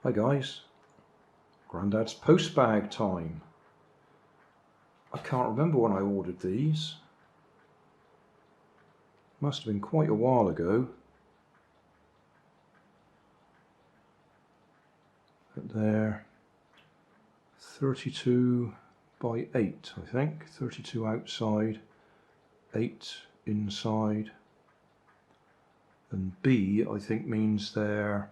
Hi guys, Grandad's post bag time. I can't remember when I ordered these. Must have been quite a while ago. But they're 32 by 8, I think. 32 outside, 8 inside. And B, I think, means they're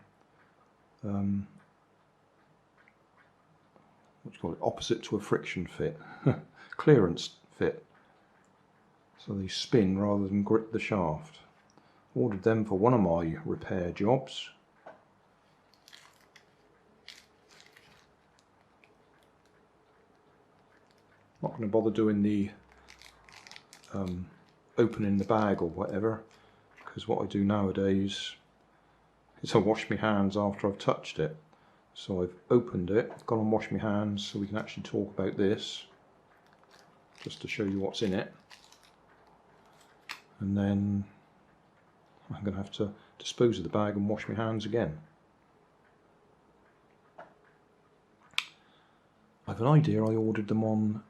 what do you call it? Opposite to a friction fit, clearance fit. So they spin rather than grip the shaft. Ordered them for one of my repair jobs. Not going to bother doing the opening the bag or whatever, because what I do nowadays is I wash my hands after I've touched it. So I've opened it, gone and washed my hands so we can actually talk about this, just to show you what's in it. And then I'm going to have to dispose of the bag and wash my hands again. I have an idea I ordered them on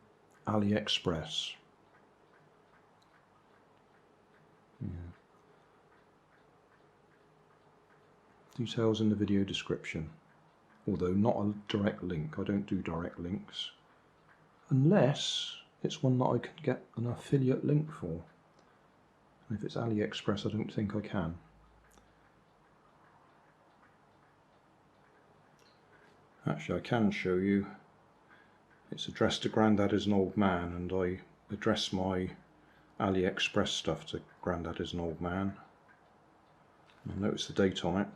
AliExpress. Yeah. Details in the video description. Although not a direct link, I don't do direct links. Unless it's one that I can get an affiliate link for. And if it's AliExpress, I don't think I can. Actually, I can show you. It's addressed to Grandad as an old man, and I address my AliExpress stuff to Grandad as an old man. I'll notice the date on it.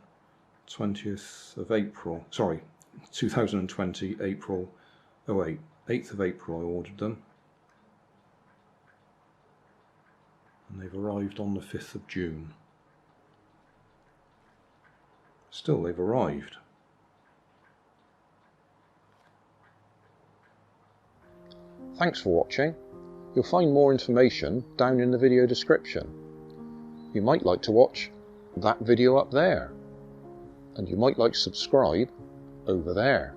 20th of April, sorry, 2020, April 08. 8th of April I ordered them. And they've arrived on the 5th of June. Still, they've arrived. Thanks for watching. You'll find more information down in the video description. You might like to watch that video up there. And you might like to subscribe over there.